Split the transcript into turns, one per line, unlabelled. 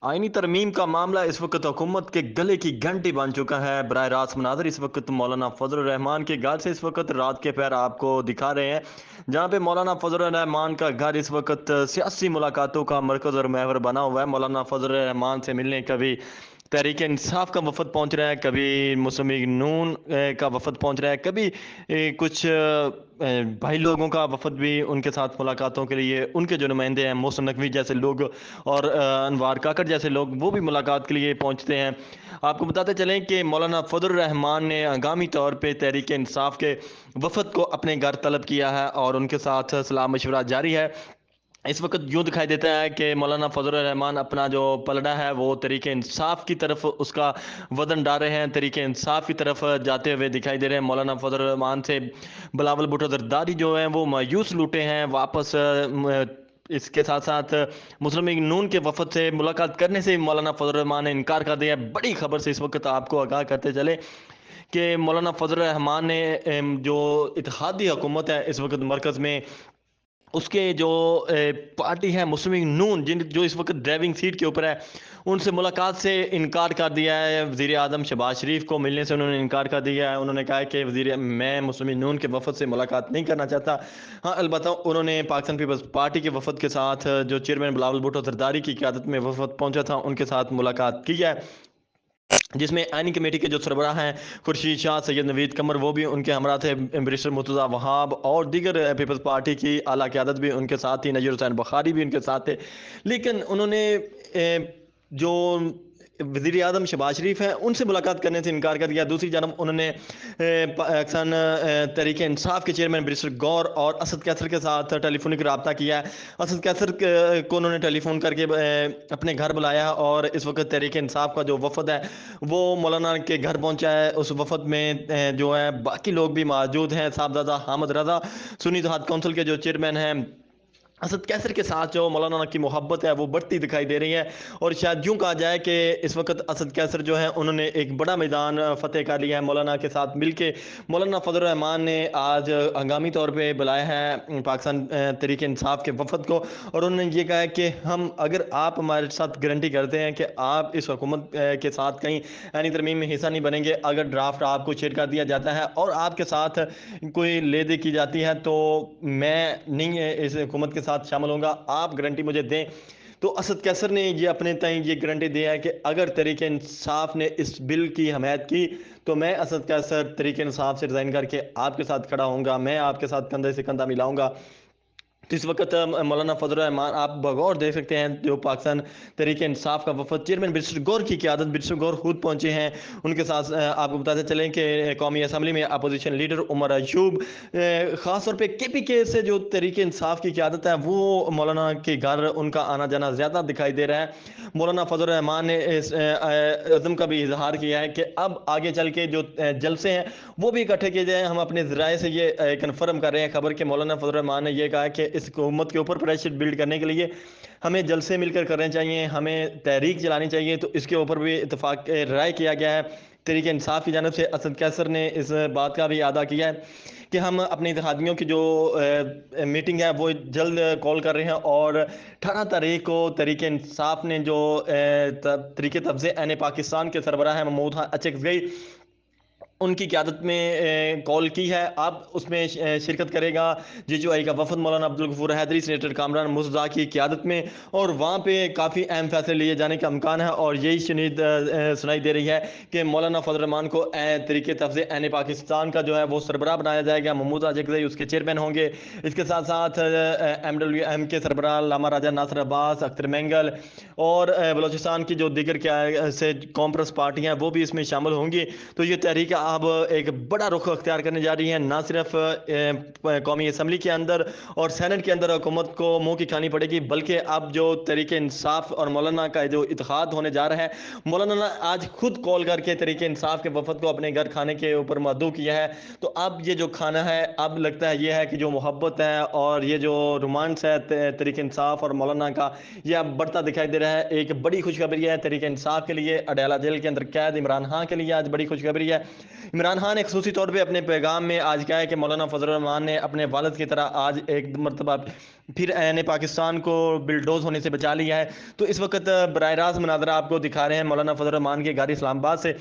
आईनी तरमीम का मामला इस वक्त हुकूमत के गले की घंटी बन चुका है। बराह रास्त मनाजर इस वक्त मौलाना फजल रहमान के घर से इस वक्त रात के पैर आपको दिखा रहे हैं, जहाँ पे मौलाना फजल रहमान का घर इस वक्त सियासी मुलाकातों का मरकज़ और महवर बना हुआ है। मौलाना फजल रहमान से मिलने कभी तहरीक इंसाफ का वफद पहुंच रहा है, कभी मुस्लिम लीग नून का वफद पहुंच रहा है, कभी कुछ भाई लोगों का वफद भी उनके साथ मुलाकातों के लिए, उनके जो नुमाइंदे हैं मोहसिन नकवी जैसे लोग और अनवार काकड़ जैसे लोग, वो भी मुलाकात के लिए पहुंचते हैं। आपको बताते चलें कि मौलाना फजल रहमान ने हंगामी तौर पे तहरीक इंसाफ के वफद को अपने घर तलब किया है और उनके साथ सलाह मशवरा जारी है। इस वक्त यूँ दिखाई देता है कि मौलाना फजल रहमान अपना जो पलड़ा है वो तरीके इंसाफ की तरफ उसका वजन डाल रहे हैं, तरीके इंसाफ की तरफ जाते हुए दिखाई दे रहे हैं। मौलाना फजल रहमान से बिलावल भुट्टो जरदारी जो हैं वो मायूस लूटे हैं वापस। इसके साथ साथ मुस्लिम लीग नून के वफद से मुलाकात करने से मौलाना फजल रहमान ने इनकार कर दिया है। बड़ी खबर से इस वक्त आपको आगाह करते चले कि मौलाना फजल रहमान ने जो इत्तेहादी हुकूमत है इस वक्त मरकज़ में, उसके जो पार्टी है मुस्लिम लीग नून, जिन जो इस वक्त ड्राइविंग सीट के ऊपर है, उनसे मुलाकात से इनकार कर दिया है। वज़ीर आज़म शहबाज शरीफ को मिलने से उन्होंने इनकार कर दिया है। उन्होंने कहा है कि वज़ीर मैं मुस्लिम लीग नून के वफद से मुलाकात नहीं करना चाहता। हाँ, अलबत्ता उन्होंने पाकिस्तान पीपल्स पार्टी के वफद के साथ जो चेयरमैन बिलावल भुट्टो जरदारी की क़यादत में वफद पहुंचा था उनके साथ मुलाकात की है, जिसमें आइनी कमेटी के जो सरबराह हैं खुर्शीद शाह, सैयद नवीद कमर, वो भी उनके हमरा थे, बैरिस्टर मुर्तज़ा वहाब और दीगर पीपल्स पार्टी की आला क़यादत भी उनके साथ थी, नज़ीर हुसैन बुखारी भी उनके साथ थे। लेकिन उन्होंने जो वज़ीर आज़म शहबाज शरीफ हैं उनसे मुलाकात करने से इनकार कर दिया। दूसरी जानब उन्होंने पाकिस्तान तहरीक इंसाफ के चेयरमैन बैरिस्टर गौर और असद कैसर के साथ टेलीफोनिक रब्ता किया है। असद कैसर को उन्होंने टेलीफोन करके अपने घर बुलाया और इस वक्त तहरीक इंसाफ का जो वफद है वो मौलाना के घर पहुंचा है। उस वफद में जो है बाकी लोग भी मौजूद हैं। साहबजादा हामिद रज़ा सुन्नी इत्तेहाद कौंसिल के जो चेयरमैन हैं असद कैसर के साथ जो मौलाना की मोहब्बत है वो बढ़ती दिखाई दे रही है। और शायद यूँ कहा जाए कि इस वक्त असद कैसर जो है उन्होंने एक बड़ा मैदान फ़तेह कर लिया है मौलाना के साथ मिल के। मौलाना फजल रहमान ने आज हंगामी तौर पर बुलाया है पाकिस्तान तहरीक इंसाफ के वफद को और उन्होंने ये कहा है कि हम, अगर आप हमारे साथ गारंटी करते हैं कि आप इस हुकूमत के साथ कहीं यानी तरमीम में हिस्सा नहीं बनेंगे, अगर ड्राफ्ट आपको शेयर कर दिया जाता है और आपके साथ कोई ले दे की जाती है, तो मैं नहीं इस हुकूमत के साथ शामिल होऊंगा, आप गारंटी मुझे दें। तो असद कैसर ने ये अपने तय ये गारंटी दिया है कि अगर तहरीक इंसाफ ने इस बिल की हमायत की तो मैं असद कैसर तहरीक इंसाफ से रिज़ाइन करके आपके साथ खड़ा होऊंगा, मैं आपके साथ कंधे से कंधा मिलाऊंगा। तो इस वक्त मौलाना फजल रहमान आप बगौर देख सकते हैं, जो पाकिस्तान तहरीक इंसाफ का वफद चेयरमैन बैरिस्टर गौर की क़यादत, बैरिस्टर गौर खुद पहुंचे हैं उनके साथ। आपको बताते चलें कि कौमी असम्बली में अपोजिशन लीडर उमर अयूब, ख़ास तौर पे KPK से जो तहरीक इंसाफ की क़यादत है वो मौलाना के घर उनका आना जाना ज़्यादा दिखाई दे रहा है। मौलाना फजल रहमान ने इस अज़म का भी इजहार किया है कि अब आगे चल के जो जलसे हैं वो भी इकट्ठे किए जाए। हम अपने ज़राए से ये कन्फर्म कर रहे हैं खबर के मौलाना फजल रहमान ने यह कहा है कि इस हुकूमत के ऊपर प्रेशर बिल्ड करने के लिए हमें जलसे मिलकर करने चाहिए, हमें तहरीक चलानी चाहिए। तो इसके ऊपर भी इतफाक राय किया गया है। तहरीक इंसाफ की जानब से असद कैसर ने इस बात का भी अदा किया है कि हम अपने इत्तेहादियों की जो मीटिंग है वो जल्द कॉल कर रहे हैं और 18 तारीख को तहरीक इंसाफ ने जो तरीके तब्ज़े आने पाकिस्तान के सरबराह हैं महमूद अचकज़ई, उनकी क़यादत में कॉल की है। अब उसमें शिरकत करेगा JJI का वफद मौलाना अब्दुल गफूर हैदरी, सेनेटर कामरान मुर्तज़ा की क़यादत में, और वहाँ पे काफ़ी अहम फैसले लिए जाने का इम्कान है। और यही शनीद सुनाई दे रही है कि मौलाना फजल रहमान को तरीके तफ़्ज़े ऐन पाकिस्तान का जो है वो सरबराह बनाया जाएगा, महमूद अचकज़ई उसके चेयरमैन होंगे। इसके साथ साथ MWM के सरबराह लामा राजा नासिर अब्बास, अख्तर मैंगल और बलोचिस्तान की जो दीगर क्या से कॉमप्रस पार्टियाँ वो भी इसमें शामिल होंगी। तो ये तहरीक अब एक बड़ा रुख अख्तियार करने जा रही है, ना सिर्फ कौमी असम्बली के अंदर और सैनेट के अंदर हुकूमत को मुंह की खानी पड़ेगी, बल्कि अब जो तहरीक इंसाफ और मौलाना का जो इत्तेहाद होने जा रहा है, मौलाना ने आज खुद कॉल करके तहरीक इंसाफ के वफद को अपने घर खाने के ऊपर मदऊ किया है। तो अब ये जो खाना है, अब लगता है ये है कि जो मोहब्बत है और ये जो रोमांस है तहरीक इंसाफ और मौलाना का, ये अब बढ़ता दिखाई दे रहा है। एक बड़ी खुशखबरी है तहरीक इंसाफ के लिए, अडयाला जेल के अंदर कैद इमरान खान के लिए आज बड़ी खुशखबरी है। عمران خان نے خصوصی طور پہ اپنے پیغام میں آج کہا ہے کہ مولانا فضل الرحمان نے اپنے والد کی طرح آج ایک مرتبہ پھر عین پاکستان کو بلڈوز ہونے سے بچا لیا ہے۔ تو اس وقت براہ راست مناظرہ آپ کو دکھا رہے ہیں مولانا فضل الرحمان کے گھر اسلام آباد سے،